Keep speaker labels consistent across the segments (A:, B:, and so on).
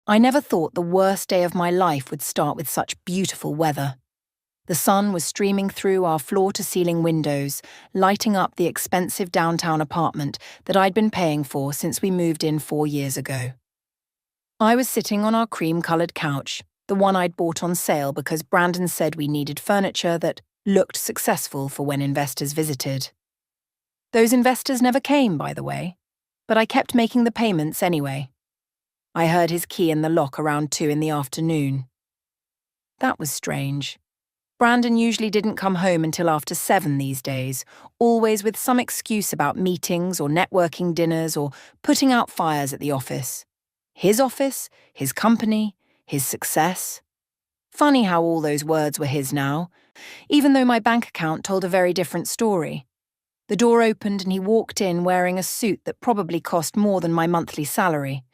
A: I never thought the worst day of my life would start with such beautiful weather. The sun was streaming through our floor-to-ceiling windows, lighting up the expensive downtown apartment that I'd been paying for since we moved in 4 years ago. I was sitting on our cream-coloured couch, the one I'd bought on sale because Brandon said we needed furniture that looked successful for when investors visited. Those investors never came, by the way, but I kept making the payments anyway. I heard his key in the lock around 2 in the afternoon. That was strange. Brandon usually didn't come home until after 7 these days, always with some excuse about meetings or networking dinners or putting out fires at the office. His office, his company, his success. Funny how all those words were his now, even though my bank account told a very different story. The door opened and he walked in wearing a suit that probably cost more than my monthly salary.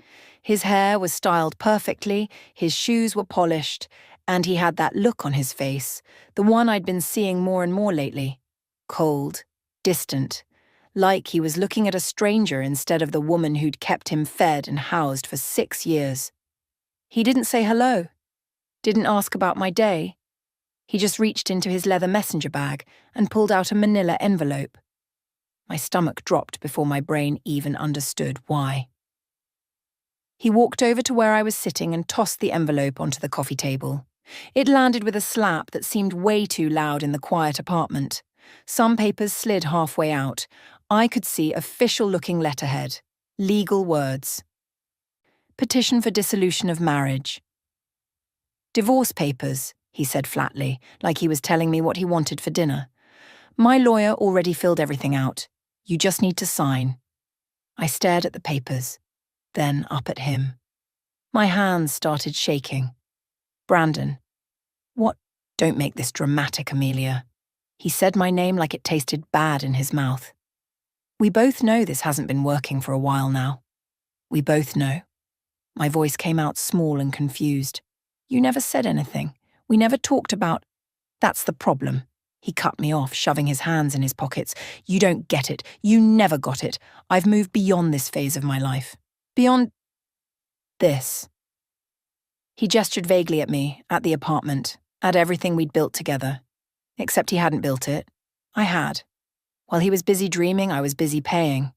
A: His hair was styled perfectly, his shoes were polished, and he had that look on his face, the one I'd been seeing more and more lately. Cold, distant, like he was looking at a stranger instead of the woman who'd kept him fed and housed for 6 years. He didn't say hello, didn't ask about my day. He just reached into his leather messenger bag and pulled out a manila envelope. My stomach dropped before my brain even understood why. He walked over to where I was sitting and tossed the envelope onto the coffee table. It landed with a slap that seemed way too loud in the quiet apartment. Some papers slid halfway out. I could see official-looking letterhead. Legal words. Petition for dissolution of marriage. Divorce papers, he said flatly, like he was telling me what he wanted for dinner. My lawyer already filled everything out. You just need to sign. I stared at the papers, then up at him. My hands started shaking. Brandon. What? Don't make this dramatic, Amelia. He said my name like it tasted bad in his mouth. We both know this hasn't been working for a while now. We both know. My voice came out small and confused. You never said anything. We never talked about... That's the problem. He cut me off, shoving his hands in his pockets. You don't get it. You never got it. I've moved beyond this phase of my life. Beyond... this. He gestured vaguely at me, at the apartment, at everything we'd built together. Except he hadn't built it. I had. While he was busy dreaming, I was busy paying.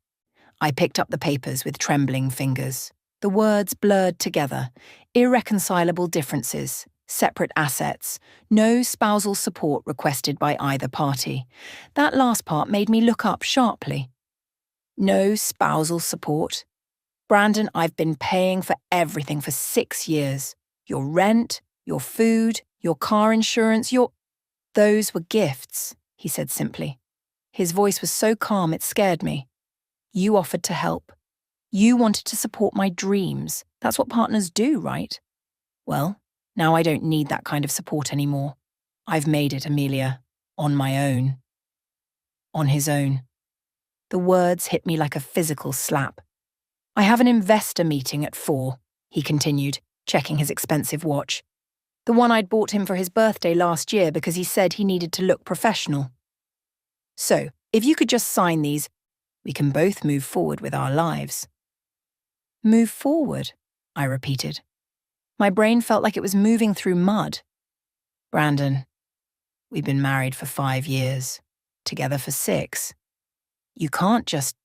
A: I picked up the papers with trembling fingers. The words blurred together. Irreconcilable differences, separate assets, no spousal support requested by either party. That last part made me look up sharply. No spousal support? Brandon, I've been paying for everything for 6 years. Your rent, your food, your car insurance, Those were gifts, he said simply. His voice was so calm it scared me. You offered to help. You wanted to support my dreams. That's what partners do, right? Well, now I don't need that kind of support anymore. I've made it, Amelia. On my own. On his own. The words hit me like a physical slap. I have an investor meeting at 4, he continued, checking his expensive watch. The one I'd bought him for his birthday last year because he said he needed to look professional. So, if you could just sign these, we can both move forward with our lives. Move forward, I repeated. My brain felt like it was moving through mud. Brandon, we've been married for 5 years, together for 6. You can't just...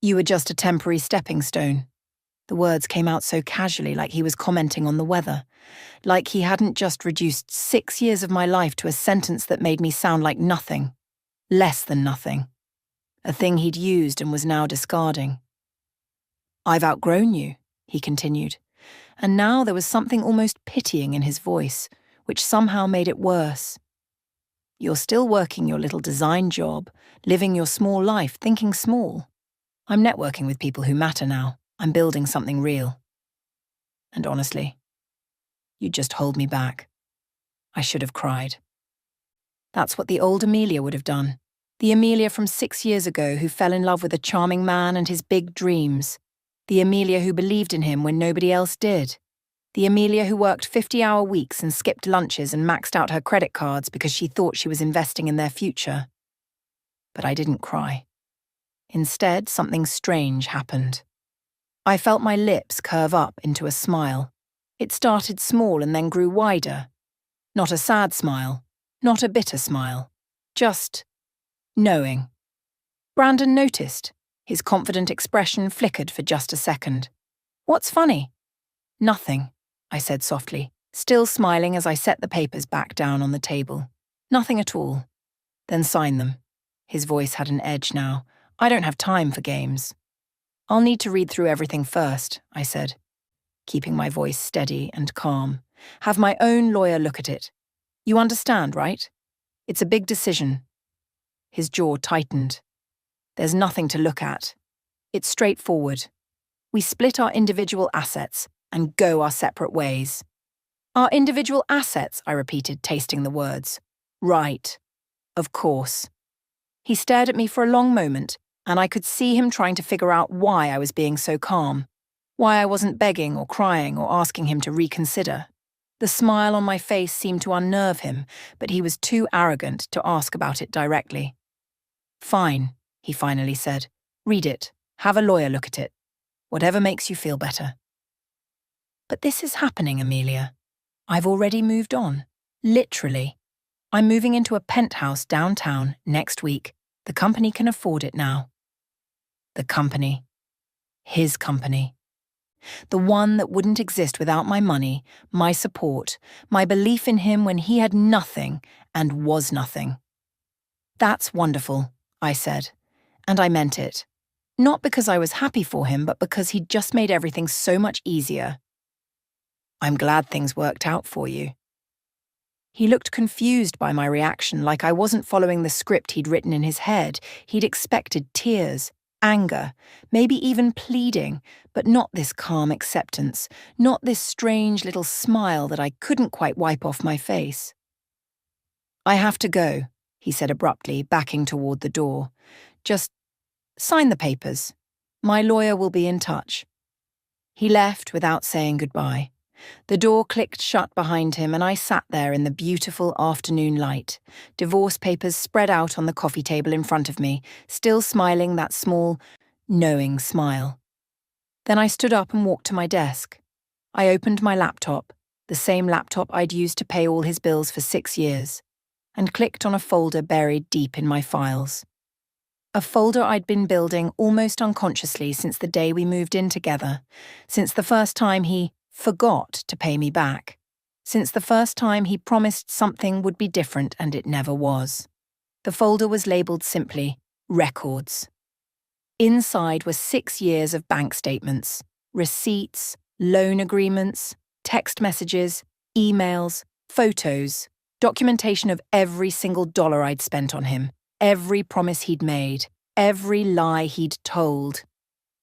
A: You were just a temporary stepping stone. The words came out so casually, like he was commenting on the weather, like he hadn't just reduced 6 years of my life to a sentence that made me sound like nothing, less than nothing, a thing he'd used and was now discarding. I've outgrown you, he continued, and now there was something almost pitying in his voice, which somehow made it worse. You're still working your little design job, living your small life, thinking small. I'm networking with people who matter now. I'm building something real. And honestly, you just hold me back. I should have cried. That's what the old Amelia would have done. The Amelia from 6 years ago who fell in love with a charming man and his big dreams. The Amelia who believed in him when nobody else did. The Amelia who worked 50-hour weeks and skipped lunches and maxed out her credit cards because she thought she was investing in their future. But I didn't cry. Instead, something strange happened. I felt my lips curve up into a smile. It started small and then grew wider. Not a sad smile, not a bitter smile, just knowing. Brandon noticed. His confident expression flickered for just a second. "What's funny?" "Nothing," I said softly, still smiling as I set the papers back down on the table. "Nothing at all." "Then sign them." His voice had an edge now. "I don't have time for games." "I'll need to read through everything first," I said, keeping my voice steady and calm. "Have my own lawyer look at it. You understand, right? It's a big decision." His jaw tightened. "There's nothing to look at. It's straightforward. We split our individual assets and go our separate ways." "Our individual assets," I repeated, tasting the words. "Right. Of course." He stared at me for a long moment, and I could see him trying to figure out why I was being so calm, why I wasn't begging or crying or asking him to reconsider. The smile on my face seemed to unnerve him, but he was too arrogant to ask about it directly. "Fine," he finally said. "Read it. Have a lawyer look at it. Whatever makes you feel better." But this is happening, Amelia. I've already moved on. Literally. I'm moving into a penthouse downtown next week. The company can afford it now. The company. His company. The one that wouldn't exist without my money, my support, my belief in him when he had nothing and was nothing. "That's wonderful," I said, and I meant it. Not because I was happy for him, but because he'd just made everything so much easier. "I'm glad things worked out for you." He looked confused by my reaction, like I wasn't following the script he'd written in his head. He'd expected tears, anger, maybe even pleading, but not this calm acceptance, not this strange little smile that I couldn't quite wipe off my face. "I have to go," he said abruptly, backing toward the door. "Just sign the papers. My lawyer will be in touch." He left without saying goodbye. The door clicked shut behind him, and I sat there in the beautiful afternoon light, divorce papers spread out on the coffee table in front of me, still smiling that small, knowing smile. Then I stood up and walked to my desk. I opened my laptop, the same laptop I'd used to pay all his bills for 6 years, and clicked on a folder buried deep in my files. A folder I'd been building almost unconsciously since the day we moved in together, since the first time he forgot to pay me back, since the first time he promised something would be different and it never was. The folder was labelled simply, Records. Inside were 6 years of bank statements, receipts, loan agreements, text messages, emails, photos, documentation of every single dollar I'd spent on him, every promise he'd made, every lie he'd told.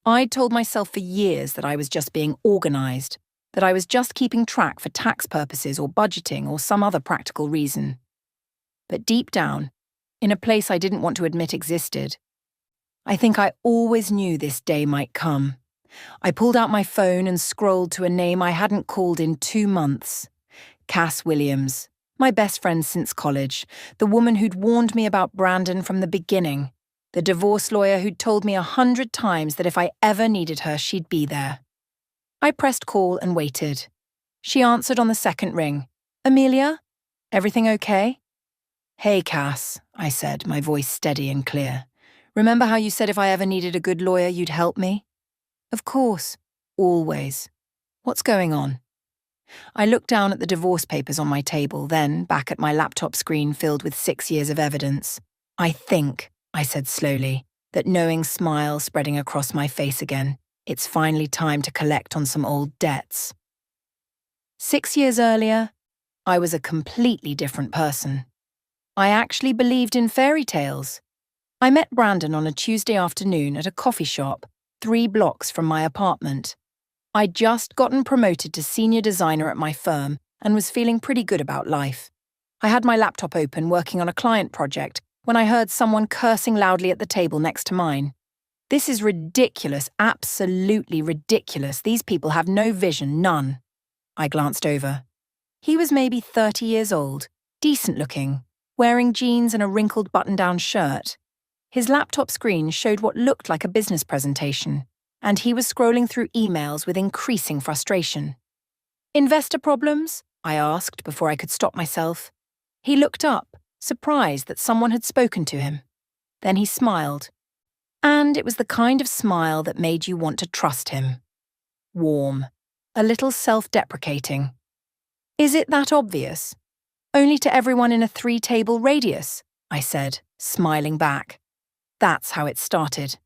A: I'd told myself for years that I was just being organised, that I was just keeping track for tax purposes or budgeting or some other practical reason. But deep down, in a place I didn't want to admit existed, I think I always knew this day might come. I pulled out my phone and scrolled to a name I hadn't called in 2 months. Cass Williams, my best friend since college, the woman who'd warned me about Brandon from the beginning, the divorce lawyer who'd told me 100 times that if I ever needed her, she'd be there. I pressed call and waited. She answered on the second ring. "Amelia? Everything okay?" "Hey, Cass," I said, my voice steady and clear. "Remember how you said if I ever needed a good lawyer, you'd help me?" "Of course. Always. What's going on?" I looked down at the divorce papers on my table, then back at my laptop screen filled with 6 years of evidence. "I think," I said slowly, that knowing smile spreading across my face again. "It's finally time to collect on some old debts." 6 years earlier, I was a completely different person. I actually believed in fairy tales. I met Brandon on a Tuesday afternoon at a coffee shop 3 blocks from my apartment. I'd just gotten promoted to senior designer at my firm and was feeling pretty good about life. I had my laptop open working on a client project when I heard someone cursing loudly at the table next to mine. "This is ridiculous, absolutely ridiculous. These people have no vision, none." I glanced over. He was maybe 30 years old, decent looking, wearing jeans and a wrinkled button-down shirt. His laptop screen showed what looked like a business presentation, and he was scrolling through emails with increasing frustration. Investor problems? I asked before I could stop myself. He looked up, surprised that someone had spoken to him. Then he smiled. And it was the kind of smile that made you want to trust him. Warm. A little self-deprecating. Is it that obvious? Only to everyone in a 3-table radius, I said, smiling back. That's how it started.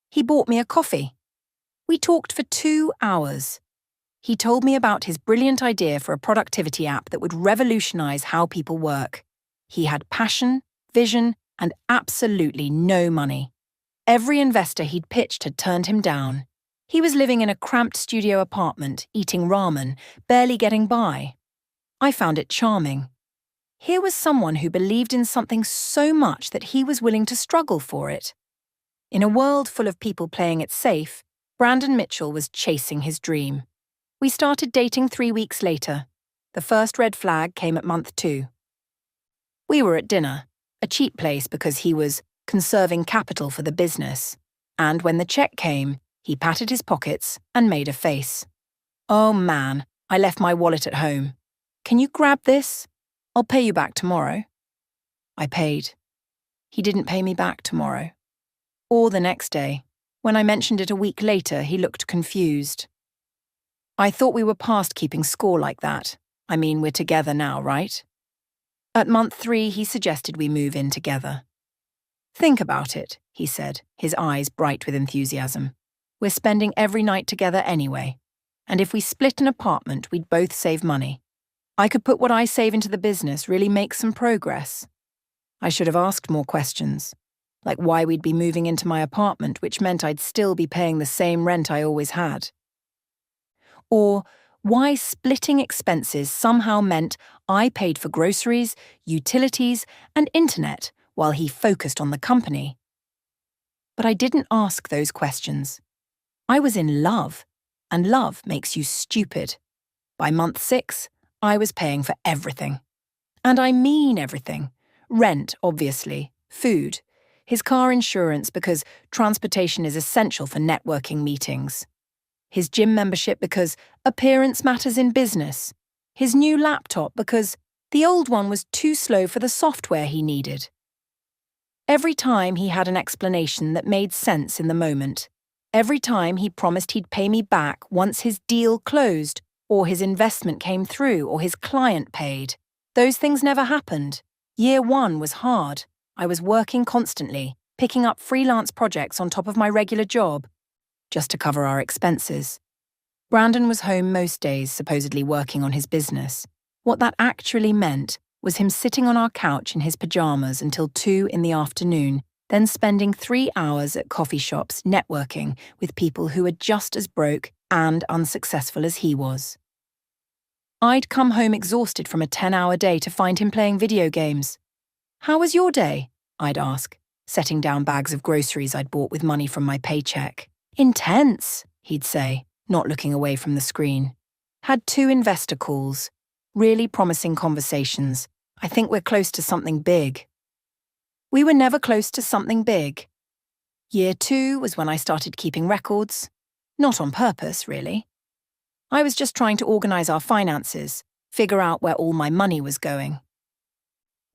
A: He bought me a coffee. We talked for 2 hours. He told me about his brilliant idea for a productivity app that would revolutionize how people work. He had passion, vision, and absolutely no money. Every investor he'd pitched had turned him down. He was living in a cramped studio apartment, eating ramen, barely getting by. I found it charming. Here was someone who believed in something so much that he was willing to struggle for it. In a world full of people playing it safe, Brandon Mitchell was chasing his dream. We started dating 3 weeks later. The first red flag came at month 2. We were at dinner, a cheap place because he was conserving capital for the business. And when the check came, he patted his pockets and made a face. Oh man, I left my wallet at home. Can you grab this? I'll pay you back tomorrow. I paid. He didn't pay me back tomorrow. Or the next day. When I mentioned it a week later, he looked confused. I thought we were past keeping score like that. I mean, we're together now, right? At month 3, he suggested we move in together. Think about it, he said, his eyes bright with enthusiasm. We're spending every night together anyway. And if we split an apartment, we'd both save money. I could put what I save into the business, really make some progress. I should have asked more questions, like why we'd be moving into my apartment, which meant I'd still be paying the same rent I always had. Or why splitting expenses somehow meant I paid for groceries, utilities, and internet while he focused on the company. But I didn't ask those questions. I was in love, and love makes you stupid. By month 6, I was paying for everything. And I mean everything. Rent, obviously, food, his car insurance because transportation is essential for networking meetings, his gym membership because appearance matters in business, his new laptop because the old one was too slow for the software he needed. Every time he had an explanation that made sense in the moment, every time he promised he'd pay me back once his deal closed, or his investment came through, or his client paid. Those things never happened. Year 1 was hard. I was working constantly, picking up freelance projects on top of my regular job, just to cover our expenses. Brandon was home most days, supposedly working on his business. What that actually meant was him sitting on our couch in his pajamas until 2 in the afternoon, then spending 3 hours at coffee shops networking with people who were just as broke and unsuccessful as he was. I'd come home exhausted from a 10-hour day to find him playing video games. How was your day? I'd ask, setting down bags of groceries I'd bought with money from my paycheck. Intense, he'd say, not looking away from the screen. Had 2 investor calls. Really promising conversations. I think we're close to something big. We were never close to something big. Year 2 was when I started keeping records. Not on purpose, really. I was just trying to organize our finances, figure out where all my money was going.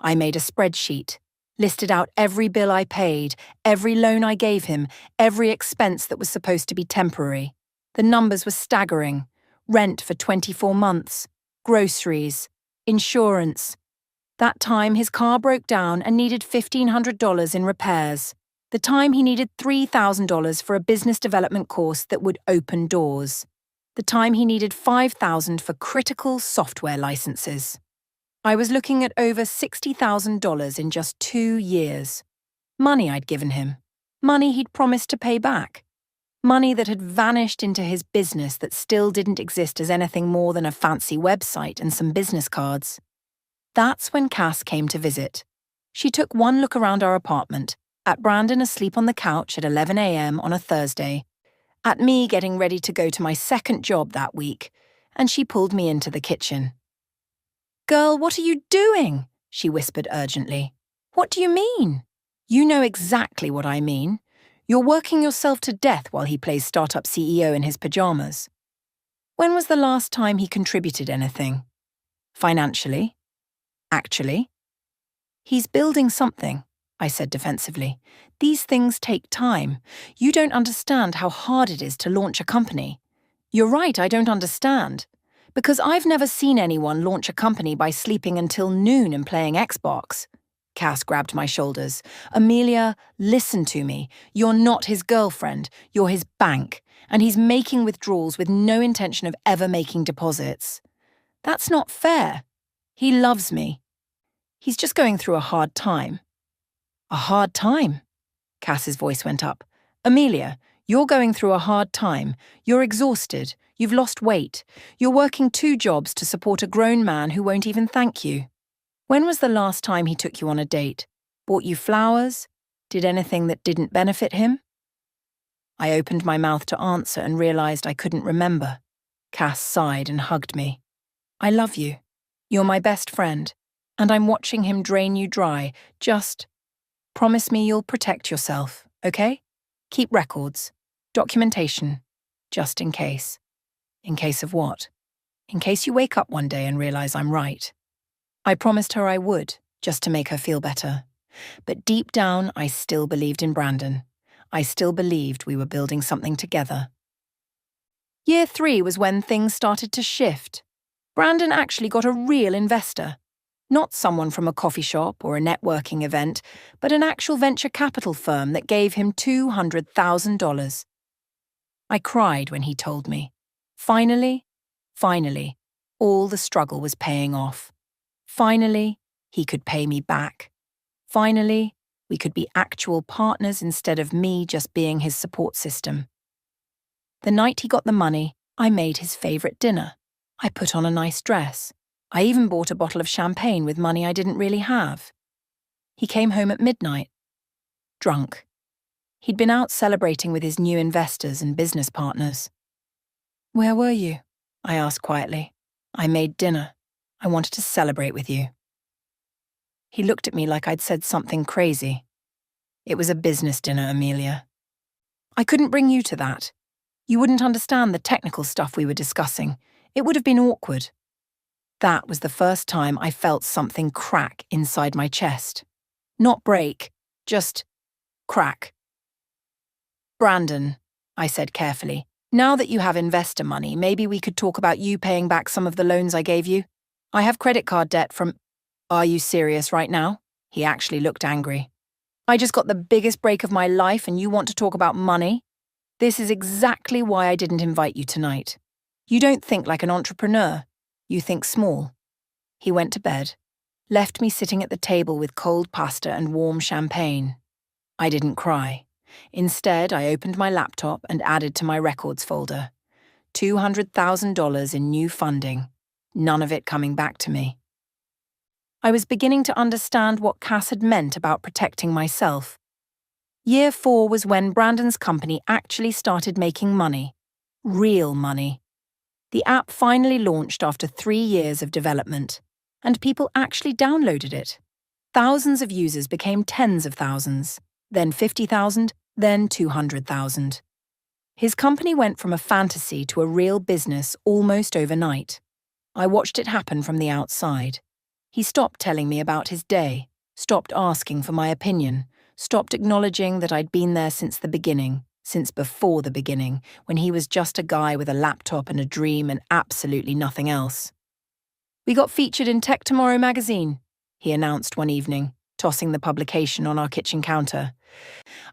A: I made a spreadsheet, listed out every bill I paid, every loan I gave him, every expense that was supposed to be temporary. The numbers were staggering. Rent for 24 months, groceries, insurance. That time his car broke down and needed $1,500 in repairs. The time he needed $3,000 for a business development course that would open doors. The time he needed $5,000 for critical software licenses. I was looking at over $60,000 in just 2 years. Money I'd given him. Money he'd promised to pay back. Money that had vanished into his business that still didn't exist as anything more than a fancy website and some business cards. That's when Cass came to visit. She took one look around our apartment, at Brandon asleep on the couch at 11 a.m. on a Thursday, at me getting ready to go to my second job that week, and she pulled me into the kitchen. "Girl, what are you doing?" she whispered urgently. "What do you mean?" "You know exactly what I mean. You're working yourself to death while he plays startup CEO in his pajamas." When was the last time he contributed anything? Financially? Actually? He's building something, I said defensively. These things take time. You don't understand how hard it is to launch a company. You're right, I don't understand. Because I've never seen anyone launch a company by sleeping until noon and playing Xbox. Cass grabbed my shoulders. Amelia, listen to me. You're not his girlfriend. You're his bank. And he's making withdrawals with no intention of ever making deposits. That's not fair. He loves me. He's just going through a hard time. A hard time? Cass's voice went up. Amelia, you're going through a hard time. You're exhausted. You've lost weight. You're working 2 jobs to support a grown man who won't even thank you. When was the last time he took you on a date? Bought you flowers? Did anything that didn't benefit him? I opened my mouth to answer and realized I couldn't remember. Cass sighed and hugged me. I love you. You're my best friend. And I'm watching him drain you dry. Just promise me you'll protect yourself, okay? Keep records. Documentation. Just in case. In case of what? In case you wake up one day and realize I'm right. I promised her I would, just to make her feel better. But deep down, I still believed in Brandon. I still believed we were building something together. Year 3 was when things started to shift. Brandon actually got a real investor. Not someone from a coffee shop or a networking event, but an actual venture capital firm that gave him $200,000. I cried when he told me. Finally, all the struggle was paying off. Finally, he could pay me back. Finally, we could be actual partners instead of me just being his support system. The night he got the money, I made his favorite dinner. I put on a nice dress. I even bought a bottle of champagne with money I didn't really have. He came home at midnight, drunk. He'd been out celebrating with his new investors and business partners. Where were you? I asked quietly. I made dinner. I wanted to celebrate with you. He looked at me like I'd said something crazy. It was a business dinner, Amelia. I couldn't bring you to that. You wouldn't understand the technical stuff we were discussing. It would have been awkward. That was the first time I felt something crack inside my chest. Not break, just crack. Brandon, I said carefully, now that you have investor money, maybe we could talk about you paying back some of the loans I gave you. I have credit card debt from... Are you serious right now? He actually looked angry. I just got the biggest break of my life and you want to talk about money? This is exactly why I didn't invite you tonight. You don't think like an entrepreneur. You think small. He went to bed, left me sitting at the table with cold pasta and warm champagne. I didn't cry. Instead, I opened my laptop and added to my records folder. $200,000 in new funding. None of it coming back to me. I was beginning to understand what Cass had meant about protecting myself. Year 4 was when Brandon's company actually started making money. Real money. The app finally launched after 3 years of development, and people actually downloaded it. Thousands of users became tens of thousands, then 50,000, then 200,000. His company went from a fantasy to a real business almost overnight. I watched it happen from the outside. He stopped telling me about his day, stopped asking for my opinion, stopped acknowledging that I'd been there since the beginning, since before the beginning, when he was just a guy with a laptop and a dream and absolutely nothing else. We got featured in Tech Tomorrow magazine, he announced one evening, tossing the publication on our kitchen counter.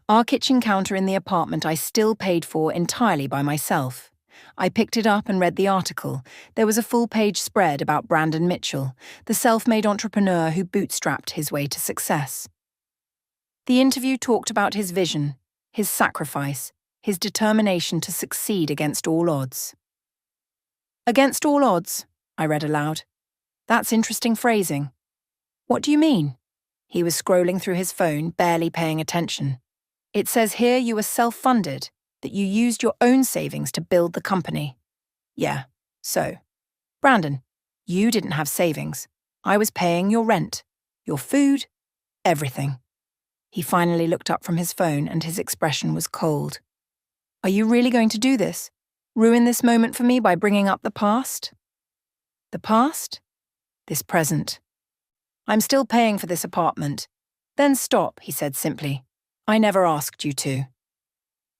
A: Our kitchen counter in the apartment I still paid for entirely by myself. I picked it up and read the article. There was a full-page spread about Brandon Mitchell, the self-made entrepreneur who bootstrapped his way to success. The interview talked about his vision, his sacrifice, his determination to succeed against all odds. Against all odds, I read aloud. That's interesting phrasing. What do you mean? He was scrolling through his phone, barely paying attention. It says here you were self-funded, that you used your own savings to build the company. Yeah, so. Brandon, you didn't have savings. I was paying your rent, your food, everything. He finally looked up from his phone and his expression was cold. Are you really going to do this? Ruin this moment for me by bringing up the past? The past? This present. I'm still paying for this apartment. Then stop, he said simply. I never asked you to.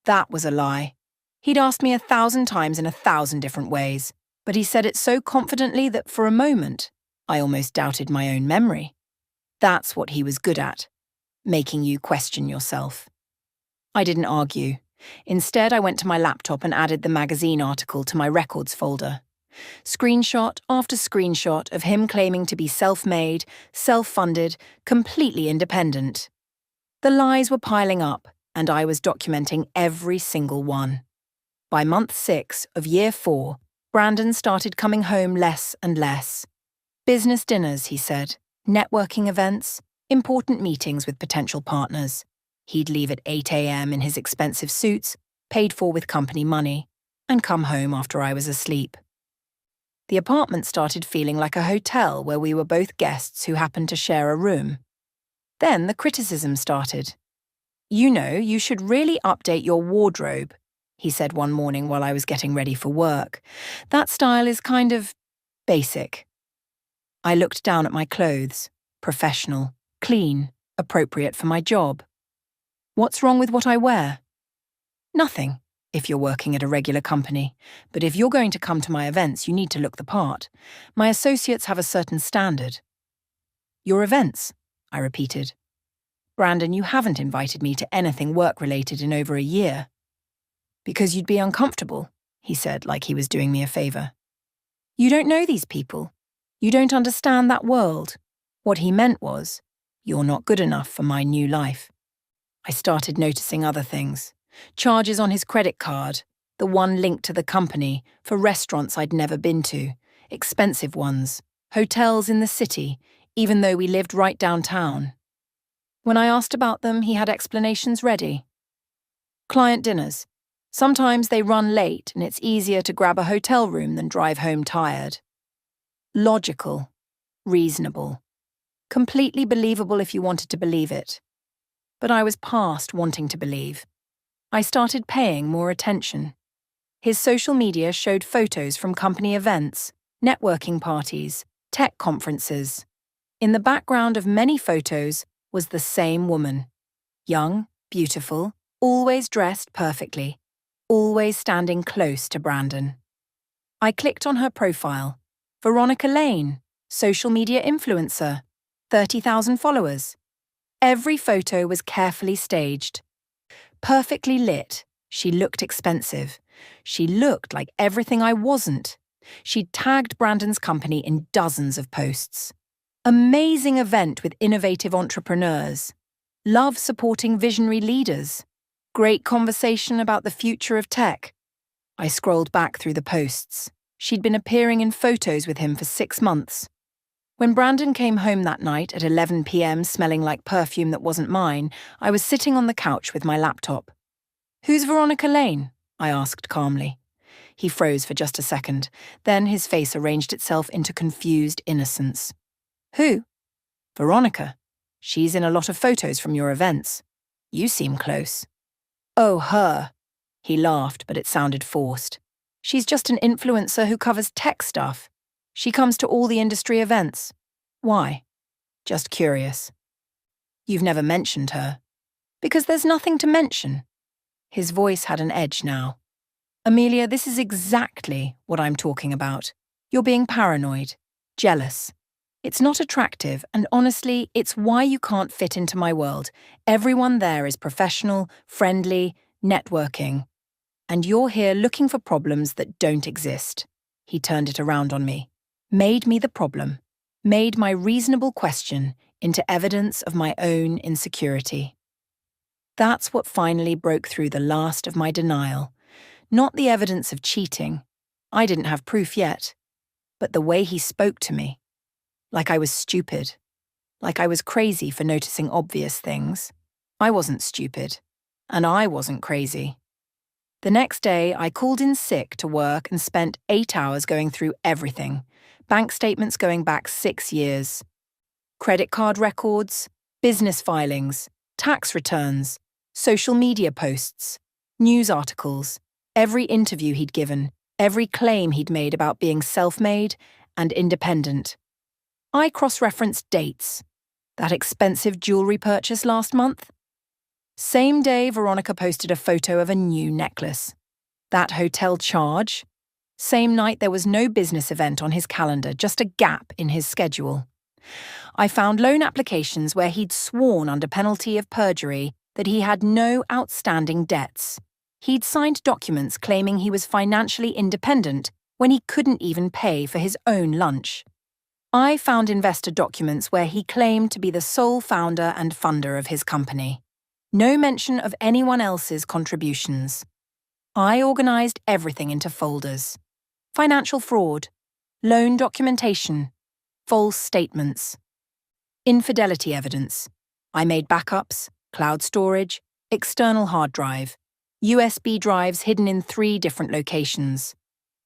A: That was a lie. He'd asked me 1,000 times in 1,000 different ways, but he said it so confidently that for a moment, I almost doubted my own memory. That's what he was good at, making you question yourself. I didn't argue. Instead, I went to my laptop and added the magazine article to my records folder. Screenshot after screenshot of him claiming to be self-made, self-funded, completely independent. The lies were piling up, and I was documenting every single one. By month 6 of year 4, Brandon started coming home less and less. Business dinners, he said, networking events, important meetings with potential partners. He'd leave at 8 a.m. in his expensive suits, paid for with company money, and come home after I was asleep. The apartment started feeling like a hotel where we were both guests who happened to share a room. Then the criticism started. You know, you should really update your wardrobe, he said one morning while I was getting ready for work. That style is kind of basic. I looked down at my clothes. Professional, clean, appropriate for my job. What's wrong with what I wear? Nothing, if you're working at a regular company. But if you're going to come to my events, you need to look the part. My associates have a certain standard. Your events, I repeated. Brandon, you haven't invited me to anything work-related in over a year. Because you'd be uncomfortable, he said, like he was doing me a favor. You don't know these people. You don't understand that world. What he meant was, you're not good enough for my new life. I started noticing other things. Charges on his credit card, the one linked to the company, for restaurants I'd never been to, expensive ones, hotels in the city, even though we lived right downtown. When I asked about them, he had explanations ready. Client dinners. Sometimes they run late and it's easier to grab a hotel room than drive home tired. Logical. Reasonable. Completely believable if you wanted to believe it. But I was past wanting to believe. I started paying more attention. His social media showed photos from company events, networking parties, tech conferences. In the background of many photos was the same woman. Young, beautiful, always dressed perfectly, always standing close to Brandon. I clicked on her profile. Veronica Lane, social media influencer, 30,000 followers. Every photo was carefully staged. Perfectly lit, she looked expensive. She looked like everything I wasn't. She'd tagged Brandon's company in dozens of posts. Amazing event with innovative entrepreneurs. Love supporting visionary leaders. Great conversation about the future of tech. I scrolled back through the posts. She'd been appearing in photos with him for 6 months. When Brandon came home that night at 11 p.m. smelling like perfume that wasn't mine, I was sitting on the couch with my laptop. Who's Veronica Lane? I asked calmly. He froze for just a second. Then his face arranged itself into confused innocence. Who? Veronica. She's in a lot of photos from your events. You seem close. Oh, her. He laughed, but it sounded forced. She's just an influencer who covers tech stuff. She comes to all the industry events. Why? Just curious. You've never mentioned her. Because there's nothing to mention. His voice had an edge now. Amelia, this is exactly what I'm talking about. You're being paranoid, jealous. It's not attractive, and honestly, it's why you can't fit into my world. Everyone there is professional, friendly, networking. And you're here looking for problems that don't exist. He turned it around on me. Made me the problem. Made my reasonable question into evidence of my own insecurity. That's what finally broke through the last of my denial. Not the evidence of cheating. I didn't have proof yet. But the way he spoke to me. Like I was stupid. Like I was crazy for noticing obvious things. I wasn't stupid. And I wasn't crazy. The next day, I called in sick to work and spent 8 hours going through everything. Bank statements going back 6 years. Credit card records, business filings, tax returns, social media posts, news articles, every interview he'd given, every claim he'd made about being self-made and independent. I cross-referenced dates. That expensive jewelry purchase last month? Same day, Veronica posted a photo of a new necklace. That hotel charge? Same night, there was no business event on his calendar, just a gap in his schedule. I found loan applications where he'd sworn under penalty of perjury that he had no outstanding debts. He'd signed documents claiming he was financially independent when he couldn't even pay for his own lunch. I found investor documents where he claimed to be the sole founder and funder of his company. No mention of anyone else's contributions. I organized everything into folders. Financial fraud, loan documentation, false statements, infidelity evidence. I made backups, cloud storage, external hard drive, USB drives hidden in 3 different locations.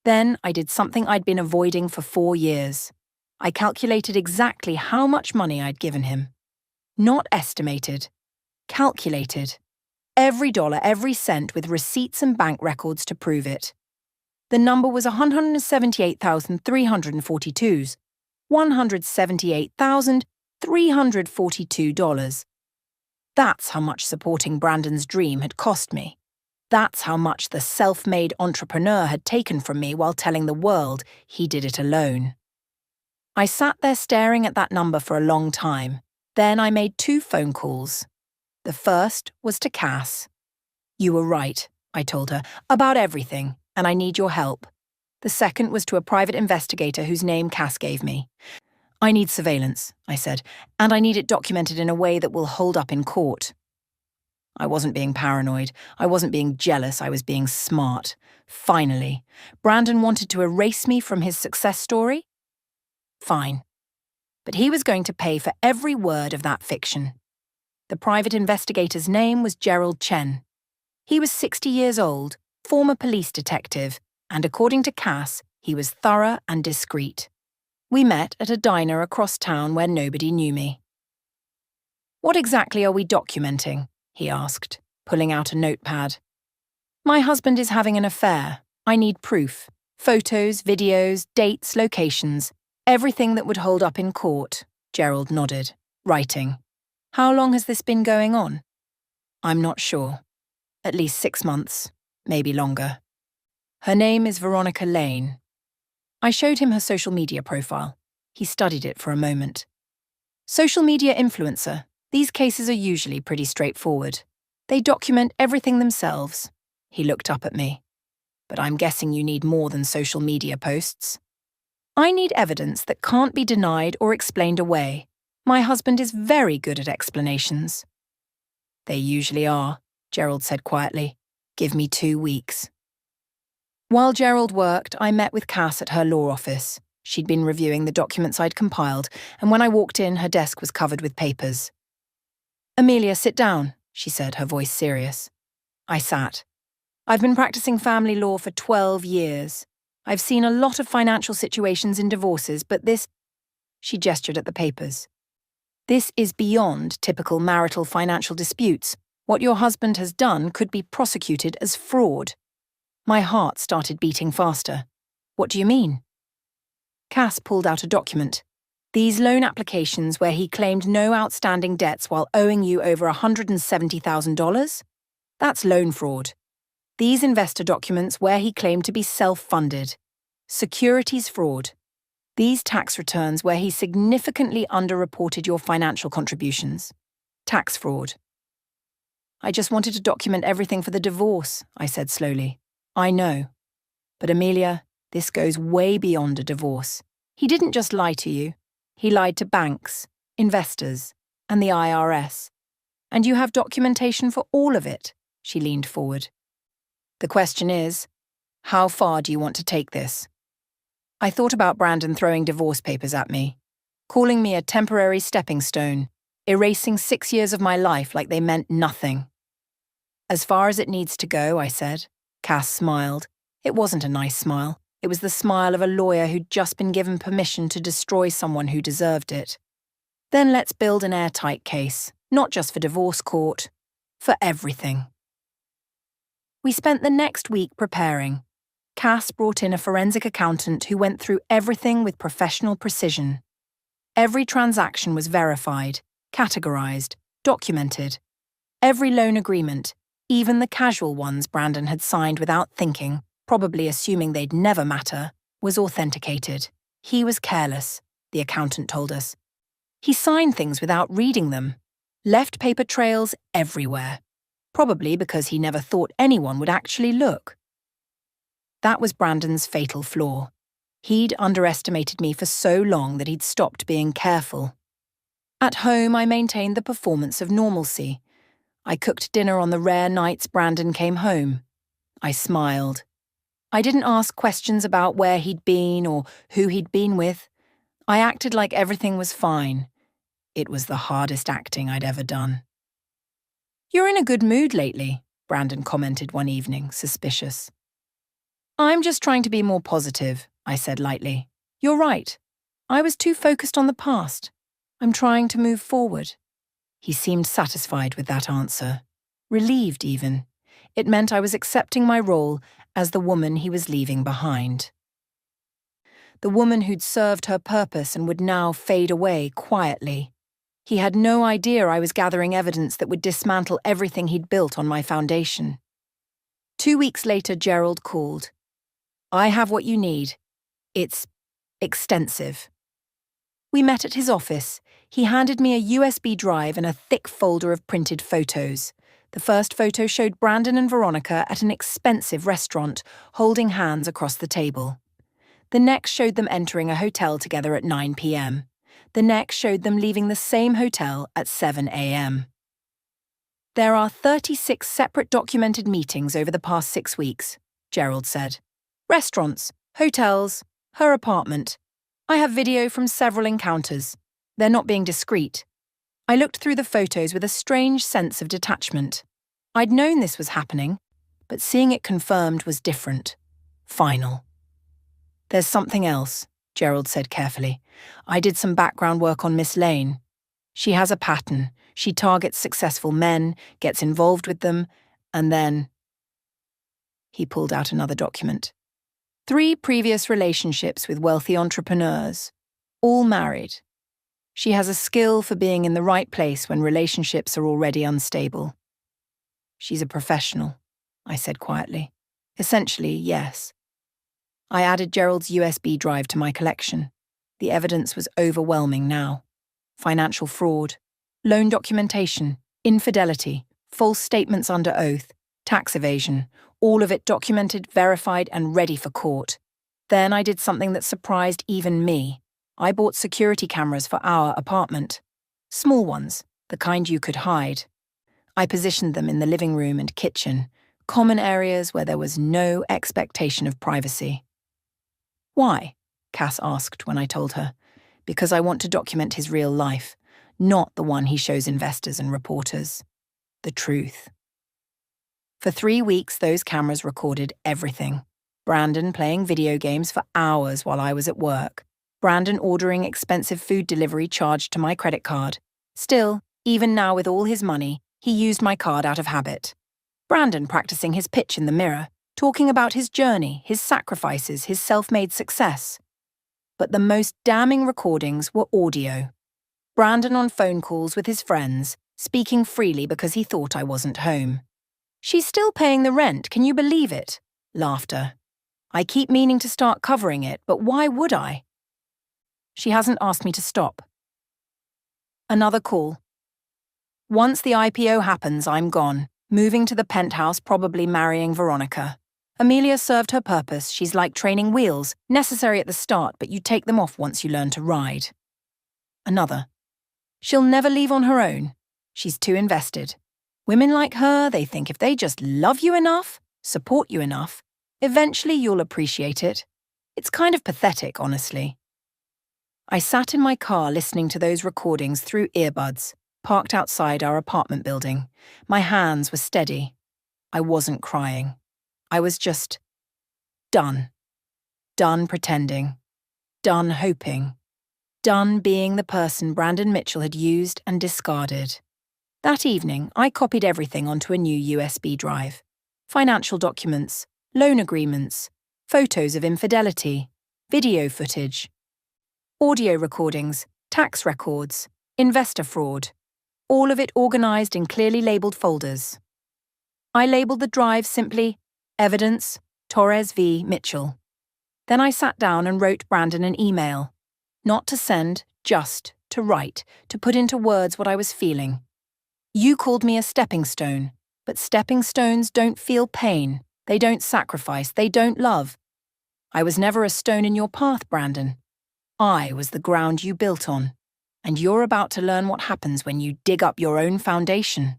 A: Then I did something I'd been avoiding for 4 years. I calculated exactly how much money I'd given him. Not estimated. Calculated. Every dollar, every cent, with receipts and bank records to prove it. The number was $178,342. $178,342. That's how much supporting Brandon's dream had cost me. That's how much the self-made entrepreneur had taken from me while telling the world he did it alone. I sat there staring at that number for a long time. Then I made 2 phone calls. The first was to Cass. "You were right," I told her, "about everything, and I need your help." The second was to a private investigator whose name Cass gave me. "I need surveillance," I said, "and I need it documented in a way that will hold up in court." I wasn't being paranoid. I wasn't being jealous. I was being smart. Finally. Brandon wanted to erase me from his success story? Fine. But he was going to pay for every word of that fiction. The private investigator's name was Gerald Chen. He was 60 years old, former police detective, and according to Cass, he was thorough and discreet. We met at a diner across town where nobody knew me. "What exactly are we documenting?" he asked, pulling out a notepad. "My husband is having an affair. I need proof. Photos, videos, dates, locations. Everything that would hold up in court." Gerald nodded, writing. "How long has this been going on?" "I'm not sure. At least 6 months, maybe longer. Her name is Veronica Lane." I showed him her social media profile. He studied it for a moment. "Social media influencer. These cases are usually pretty straightforward. They document everything themselves." He looked up at me. "But I'm guessing you need more than social media posts." "I need evidence that can't be denied or explained away. My husband is very good at explanations." "They usually are," Gerald said quietly. "Give me 2 weeks." While Gerald worked, I met with Cass at her law office. She'd been reviewing the documents I'd compiled, and when I walked in, her desk was covered with papers. "Amelia, sit down," she said, her voice serious. I sat. "I've been practicing family law for 12 years. I've seen a lot of financial situations in divorces, but this..." She gestured at the papers. "This is beyond typical marital financial disputes. What your husband has done could be prosecuted as fraud." My heart started beating faster. "What do you mean?" Cass pulled out a document. "These loan applications where he claimed no outstanding debts while owing you over $170,000? That's loan fraud. These investor documents where he claimed to be self-funded. Securities fraud. These tax returns where he significantly underreported your financial contributions. Tax fraud." "I just wanted to document everything for the divorce," I said slowly. "I know. But Amelia, this goes way beyond a divorce. He didn't just lie to you. He lied to banks, investors, and the IRS. And you have documentation for all of it." She leaned forward. "The question is, how far do you want to take this?" I thought about Brandon throwing divorce papers at me, calling me a temporary stepping stone, erasing 6 years of my life like they meant nothing. "As far as it needs to go," I said. Cass smiled. It wasn't a nice smile. It was the smile of a lawyer who'd just been given permission to destroy someone who deserved it. "Then let's build an airtight case, not just for divorce court, for everything." We spent the next week preparing. Cass brought in a forensic accountant who went through everything with professional precision. Every transaction was verified, categorized, documented. Every loan agreement, even the casual ones Brandon had signed without thinking, probably assuming they'd never matter, was authenticated. He was careless, the accountant told us. He signed things without reading them, left paper trails everywhere, probably because he never thought anyone would actually look. That was Brandon's fatal flaw. He'd underestimated me for so long that he'd stopped being careful. At home, I maintained the performance of normalcy. I cooked dinner on the rare nights Brandon came home. I smiled. I didn't ask questions about where he'd been or who he'd been with. I acted like everything was fine. It was the hardest acting I'd ever done. "You're in a good mood lately," Brandon commented one evening, suspicious. "I'm just trying to be more positive," I said lightly. "You're right. I was too focused on the past. I'm trying to move forward." He seemed satisfied with that answer, relieved even. It meant I was accepting my role as the woman he was leaving behind. The woman who'd served her purpose and would now fade away quietly. He had no idea I was gathering evidence that would dismantle everything he'd built on my foundation. 2 weeks later, Gerald called. "I have what you need. It's extensive." We met at his office. He handed me a USB drive and a thick folder of printed photos. The first photo showed Brandon and Veronica at an expensive restaurant, holding hands across the table. The next showed them entering a hotel together at 9 p.m. The next showed them leaving the same hotel at 7 a.m. "There are 36 separate documented meetings over the past 6 weeks," Gerald said. "Restaurants, hotels, her apartment. I have video from several encounters. They're not being discreet." I looked through the photos with a strange sense of detachment. I'd known this was happening, but seeing it confirmed was different. Final. "There's something else," Gerald said carefully. "I did some background work on Miss Lane. She has a pattern. She targets successful men, gets involved with them, and then..." He pulled out another document. 3 previous relationships with wealthy entrepreneurs, all married. She has a skill for being in the right place when relationships are already unstable. "She's a professional," I said quietly. "Essentially, yes." I added Gerald's USB drive to my collection. The evidence was overwhelming now. Financial fraud, loan documentation, infidelity, false statements under oath, tax evasion, all of it documented, verified, and ready for court. Then I did something that surprised even me. I bought security cameras for our apartment. Small ones, the kind you could hide. I positioned them in the living room and kitchen, common areas where there was no expectation of privacy. "Why?" Cass asked when I told her. "Because I want to document his real life, not the one he shows investors and reporters. The truth." For 3 weeks, those cameras recorded everything. Brandon playing video games for hours while I was at work. Brandon ordering expensive food delivery charged to my credit card. Still, even now with all his money, he used my card out of habit. Brandon practicing his pitch in the mirror, talking about his journey, his sacrifices, his self-made success. But the most damning recordings were audio. Brandon on phone calls with his friends, speaking freely because he thought I wasn't home. "She's still paying the rent, can you believe it?" Laughter. "I keep meaning to start covering it, but why would I?" "She hasn't asked me to stop." Another call. "Once the IPO happens, I'm gone, moving to the penthouse, probably marrying Veronica. Amelia served her purpose. She's like training wheels, necessary at the start, but you take them off once you learn to ride." Another. "She'll never leave on her own. She's too invested. Women like her, they think if they just love you enough, support you enough, eventually you'll appreciate it. It's kind of pathetic, honestly." I sat in my car listening to those recordings through earbuds, parked outside our apartment building. My hands were steady. I wasn't crying. I was just done. Done pretending. Done hoping. Done being the person Brandon Mitchell had used and discarded. That evening, I copied everything onto a new USB drive. financial documents, loan agreements, photos of infidelity, video footage, audio recordings, tax records, investor fraud, all of it organized in clearly labeled folders. I labeled the drive simply Evidence, Torres v. Mitchell. Then I sat down and wrote Brandon an email. Not to send, just to write, to put into words what I was feeling. You called me a stepping stone, but stepping stones don't feel pain, they don't sacrifice, they don't love. I was never a stone in your path, Brandon. I was the ground you built on, and you're about to learn what happens when you dig up your own foundation.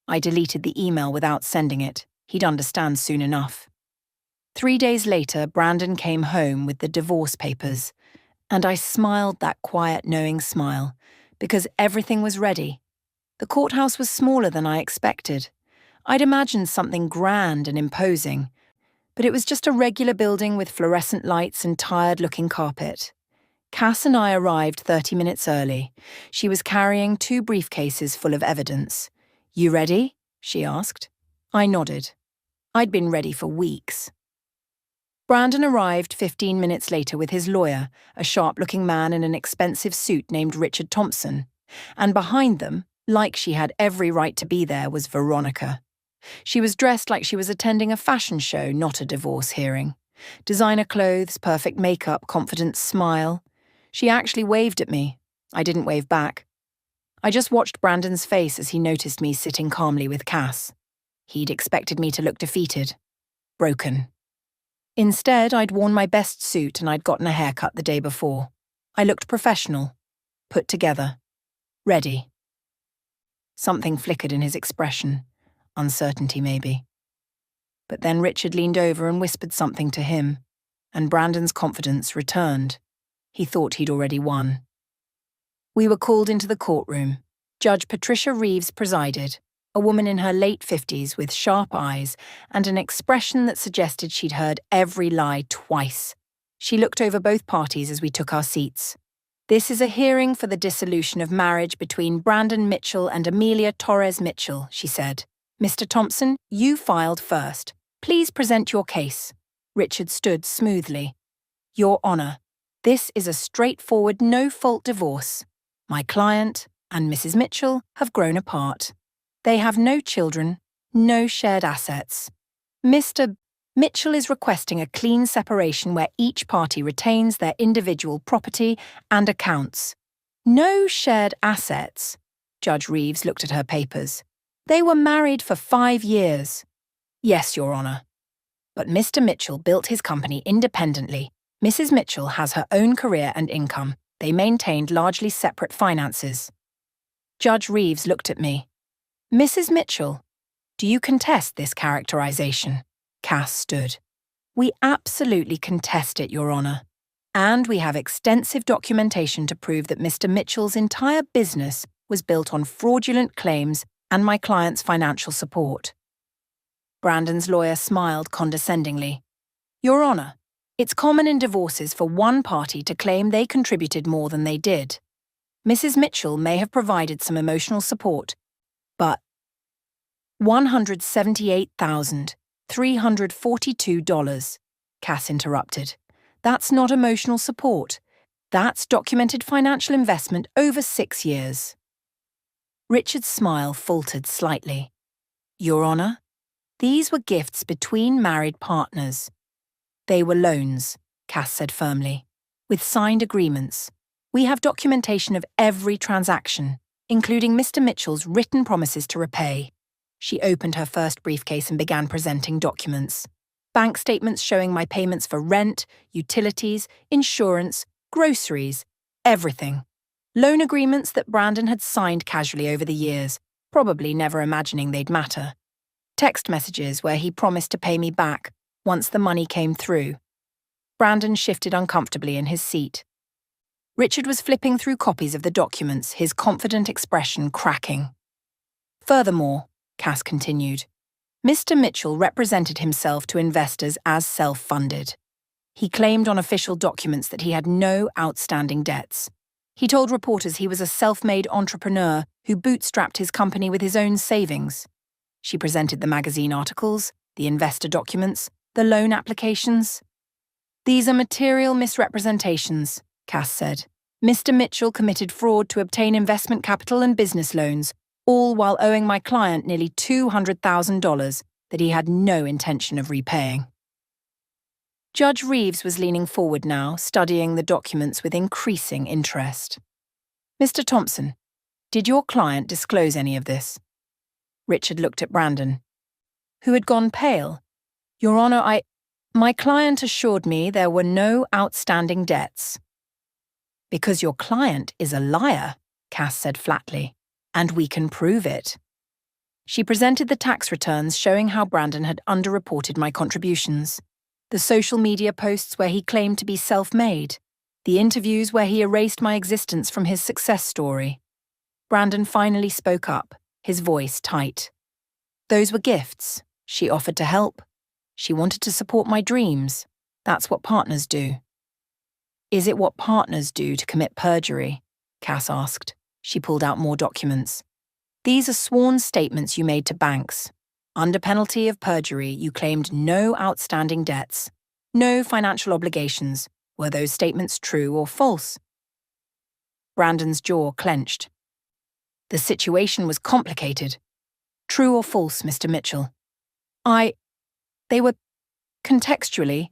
A: I deleted the email without sending it. He'd understand soon enough. 3 days later, Brandon came home with the divorce papers, and I smiled that quiet, knowing smile, because everything was ready. The courthouse was smaller than I expected. I'd imagined something grand and imposing, but it was just a regular building with fluorescent lights and tired-looking carpet. Cass and I arrived 30 minutes early. She was carrying 2 briefcases full of evidence. "You ready?" she asked. I nodded. I'd been ready for weeks. Brandon arrived 15 minutes later with his lawyer, a sharp-looking man in an expensive suit named Richard Thompson. And behind them, like she had every right to be there, was Veronica. She was dressed like she was attending a fashion show, not a divorce hearing. Designer clothes, perfect makeup, confident smile. She actually waved at me. I didn't wave back. I just watched Brandon's face as he noticed me sitting calmly with Cass. He'd expected me to look defeated, broken. Instead, I'd worn my best suit and I'd gotten a haircut the day before. I looked professional, put together, ready. Something flickered in his expression, uncertainty maybe. But then Richard leaned over and whispered something to him, and Brandon's confidence returned. He thought he'd already won. We were called into the courtroom. Judge Patricia Reeves presided, a woman in her late 50s with sharp eyes and an expression that suggested she'd heard every lie twice. She looked over both parties as we took our seats. "This is a hearing for the dissolution of marriage between Brandon Mitchell and Amelia Torres Mitchell," she said. "Mr. Thompson, you filed first. Please present your case." Richard stood smoothly. "Your Honor, this is a straightforward, no-fault divorce. My client and Mrs. Mitchell have grown apart. They have no children, no shared assets. Mr. Mitchell is requesting a clean separation where each party retains their individual property and accounts. No shared assets." Judge Reeves looked at her papers. "They were married for 5 years. "Yes, Your Honor. But Mr. Mitchell built his company independently. Mrs. Mitchell has her own career and income. They maintained largely separate finances." Judge Reeves looked at me. "Mrs. Mitchell, do you contest this characterization?" Cass stood. "We absolutely contest it, Your Honor. And we have extensive documentation to prove that Mr. Mitchell's entire business was built on fraudulent claims and my client's financial support." Brandon's lawyer smiled condescendingly. "Your Honor, it's common in divorces for one party to claim they contributed more than they did. Mrs. Mitchell may have provided some emotional support, but $178,342, Cass interrupted. "That's not emotional support. That's documented financial investment over 6 years." Richard's smile faltered slightly. "Your Honor, these were gifts between married partners." "They were loans," Cass said firmly, "with signed agreements. We have documentation of every transaction, including Mr. Mitchell's written promises to repay." She opened her first briefcase and began presenting documents. Bank statements showing my payments for rent, utilities, insurance, groceries, everything. Loan agreements that Brandon had signed casually over the years, probably never imagining they'd matter. Text messages where he promised to pay me back once the money came through. Brandon shifted uncomfortably in his seat. Richard was flipping through copies of the documents, his confident expression cracking. "Furthermore," Cass continued, "Mr. Mitchell represented himself to investors as self-funded. He claimed on official documents that he had no outstanding debts. He told reporters he was a self-made entrepreneur who bootstrapped his company with his own savings. She presented the magazine articles, the investor documents, the loan applications. "These are material misrepresentations," Cass said. "Mr. Mitchell committed fraud to obtain investment capital and business loans, all while owing my client nearly $200,000 that he had no intention of repaying." Judge Reeves was leaning forward now, studying the documents with increasing interest. "Mr. Thompson, did your client disclose any of this?" Richard looked at Brandon, who had gone pale. "Your Honor, my client assured me there were no outstanding debts." "Because your client is a liar," Cass said flatly, "and we can prove it." She presented the tax returns showing how Brandon had underreported my contributions, the social media posts where he claimed to be self-made, the interviews where he erased my existence from his success story. Brandon finally spoke up, his voice tight. "Those were gifts. She offered to help. She wanted to support my dreams. That's what partners do." "Is it what partners do to commit perjury?" Cass asked. She pulled out more documents. "These are sworn statements you made to banks. Under penalty of perjury, you claimed no outstanding debts, no financial obligations. Were those statements true or false?" Brandon's jaw clenched. "The situation was complicated. True or false, Mr. Mitchell?" They were contextually."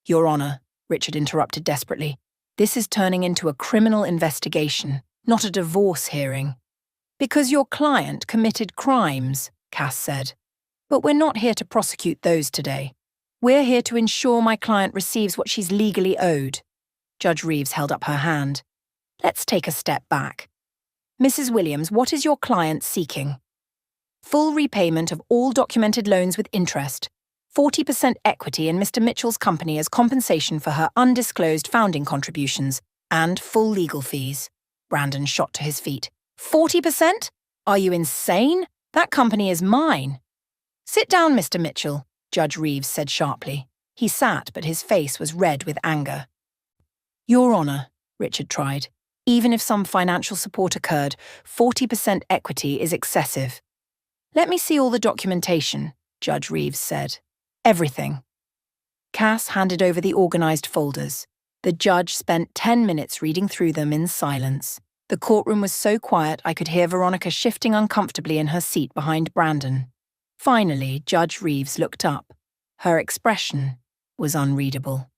A: "Your Honor," Richard interrupted desperately, "this is turning into a criminal investigation, not a divorce hearing." "Because your client committed crimes," Cass said. "But we're not here to prosecute those today. We're here to ensure my client receives what she's legally owed." Judge Reeves held up her hand. "Let's take a step back. Mrs. Williams, what is your client seeking?" "Full repayment of all documented loans with interest, 40% equity in Mr. Mitchell's company as compensation for her undisclosed founding contributions, and full legal fees." Brandon shot to his feet. 40%? Are you insane? That company is mine." "Sit down, Mr. Mitchell," Judge Reeves said sharply. He sat, but his face was red with anger. "Your Honor," Richard tried, "even if some financial support occurred, 40% equity is excessive." "Let me see all the documentation," Judge Reeves said. "Everything." Cass handed over the organized folders. The judge spent 10 minutes reading through them in silence. The courtroom was so quiet I could hear Veronica shifting uncomfortably in her seat behind Brandon. Finally, Judge Reeves looked up. Her expression was unreadable.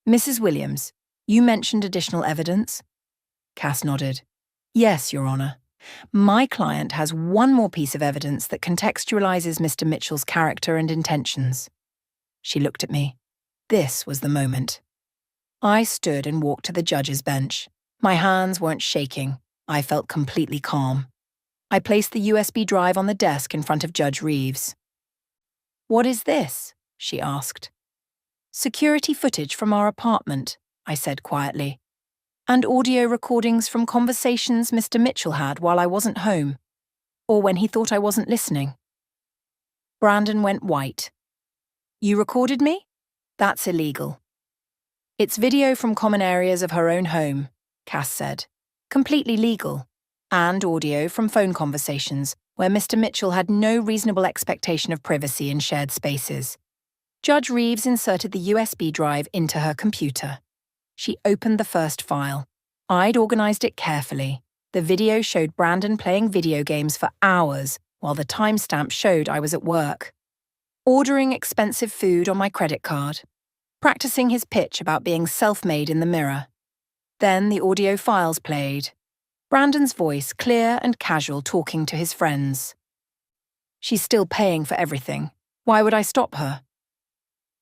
A: "Mrs. Williams, you mentioned additional evidence?" Cass nodded. "Yes, Your Honor. My client has one more piece of evidence that contextualizes Mr. Mitchell's character and intentions." She looked at me. This was the moment. I stood and walked to the judge's bench. My hands weren't shaking. I felt completely calm. I placed the USB drive on the desk in front of Judge Reeves. "What is this?" she asked. "Security footage from our apartment," I said quietly. "And audio recordings from conversations Mr. Mitchell had while I wasn't home, or when he thought I wasn't listening." Brandon went white. "You recorded me? That's illegal." "It's video from common areas of her own home," Cass said. "Completely legal. And audio from phone conversations where Mr. Mitchell had no reasonable expectation of privacy in shared spaces." Judge Reeves inserted the USB drive into her computer. She opened the first file. I'd organized it carefully. The video showed Brandon playing video games for hours, while the timestamp showed I was at work. Ordering expensive food on my credit card. Practicing his pitch about being self-made in the mirror. Then the audio files played. Brandon's voice, clear and casual, talking to his friends. "She's still paying for everything. Why would I stop her?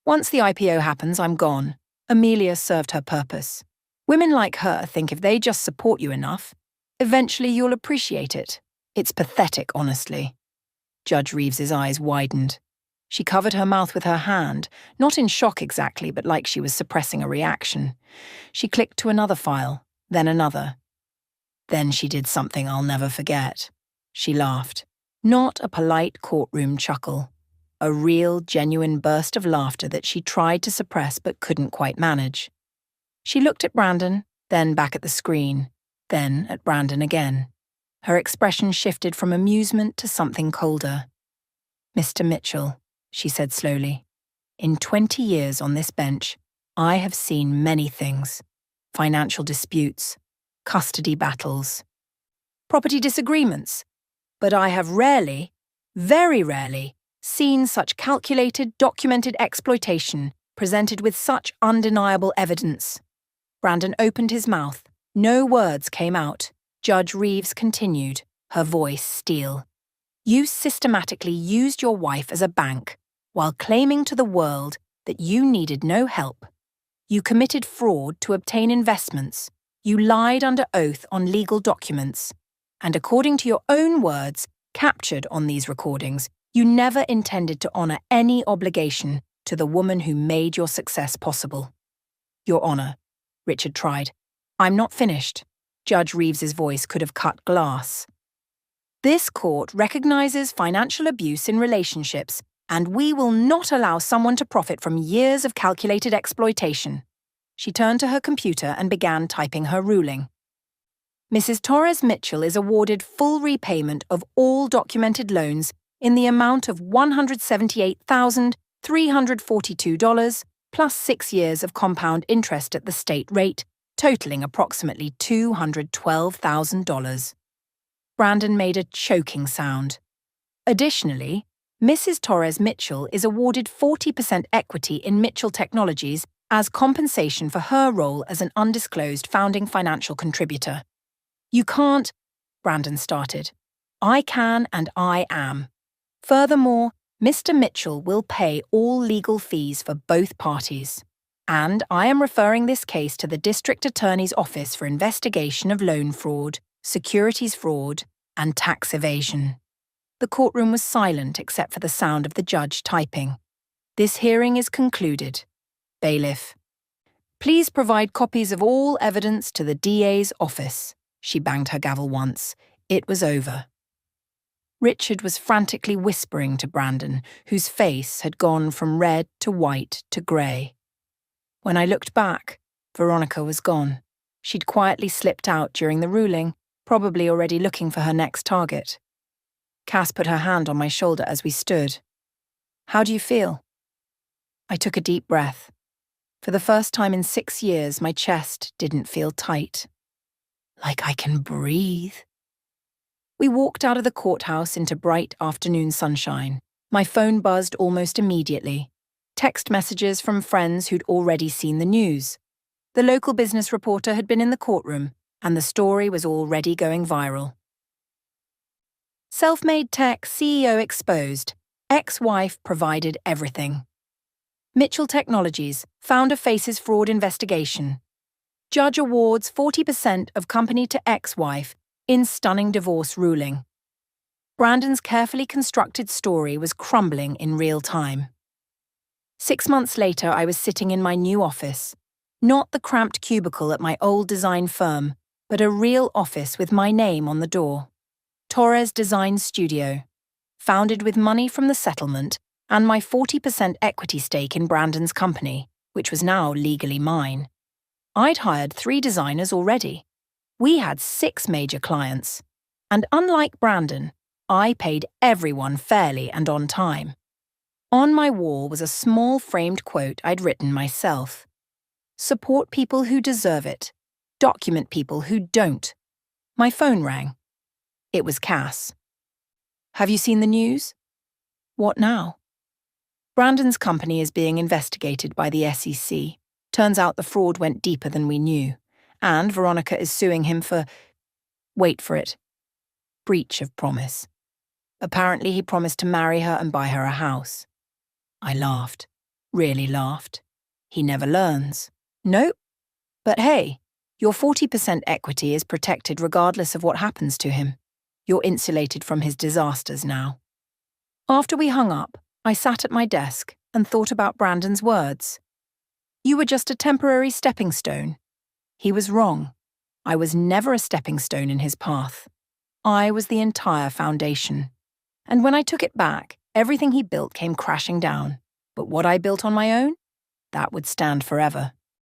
A: Once the IPO happens, I'm gone. Amelia served her purpose. Women like her think if they just support you enough, eventually you'll appreciate it. It's pathetic, honestly." Judge Reeves's eyes widened. She covered her mouth with her hand, not in shock exactly, but like she was suppressing a reaction. She clicked to another file, then another. Then she did something I'll never forget. She laughed. Not a polite courtroom chuckle. A real, genuine burst of laughter that she tried to suppress but couldn't quite manage. She looked at Brandon, then back at the screen, then at Brandon again. Her expression shifted from amusement to something colder. Mr. Mitchell, she said slowly, in 20 years on this bench, I have seen many things. Financial disputes, custody battles, property disagreements. But I have rarely, very rarely, seen such calculated, documented exploitation presented with such undeniable evidence. Brandon opened his mouth. No words came out. Judge Reeves continued, her voice steel. You systematically used your wife as a bank while claiming to the world that you needed no help. You committed fraud to obtain investments. You lied under oath on legal documents. And according to your own words, captured on these recordings, you never intended to honor any obligation to the woman who made your success possible. Your Honor, Richard tried. I'm not finished. Judge Reeves's voice could have cut glass. This court recognizes financial abuse in relationships, and we will not allow someone to profit from years of calculated exploitation. She turned to her computer and began typing her ruling. Mrs. Torres Mitchell is awarded full repayment of all documented loans in the amount of $178,342 plus 6 years of compound interest at the state rate, totaling approximately $212,000. Brandon made a choking sound. Additionally, Mrs. Torres Mitchell is awarded 40% equity in Mitchell Technologies as compensation for her role as an undisclosed founding financial contributor. You can't, Brandon started. I can and I am. Furthermore, Mr. Mitchell will pay all legal fees for both parties. And I am referring this case to the District Attorney's Office for investigation of loan fraud, securities fraud, and tax evasion. The courtroom was silent except for the sound of the judge typing. This hearing is concluded. Bailiff. Please provide copies of all evidence to the DA's office. She banged her gavel once. It was over. Richard was frantically whispering to Brandon, whose face had gone from red to white to grey. When I looked back, Veronica was gone. She'd quietly slipped out during the ruling, probably already looking for her next target. Cass put her hand on my shoulder as we stood. How do you feel? I took a deep breath. For the first time in 6 years, my chest didn't feel tight. Like I can breathe. We walked out of the courthouse into bright afternoon sunshine. My phone buzzed almost immediately. Text messages from friends who'd already seen the news. The local business reporter had been in the courtroom, and the story was already going viral. Self-made tech CEO exposed. Ex-wife provided everything. Mitchell Technologies, founder faces fraud investigation. Judge awards 40% of company to ex-wife in stunning divorce ruling. Brandon's carefully constructed story was crumbling in real time. 6 months later, I was sitting in my new office. Not the cramped cubicle at my old design firm, but a real office with my name on the door. Torres Design Studio, founded with money from the settlement and my 40% equity stake in Brandon's company, which was now legally mine. I'd hired 3 designers already. We had 6 major clients. And unlike Brandon, I paid everyone fairly and on time. On my wall was a small framed quote I'd written myself. Support people who deserve it. Document people who don't. My phone rang. It was Cass. Have you seen the news? What now? Brandon's company is being investigated by the SEC. Turns out the fraud went deeper than we knew. And Veronica is suing him for, wait for it, breach of promise. Apparently he promised to marry her and buy her a house. I laughed. Really laughed. He never learns. Nope. But hey, your 40% equity is protected regardless of what happens to him. You're insulated from his disasters now. After we hung up, I sat at my desk and thought about Brandon's words. You were just a temporary stepping stone. He was wrong. I was never a stepping stone in his path. I was the entire foundation. And when I took it back, everything he built came crashing down. But what I built on my own? That would stand forever.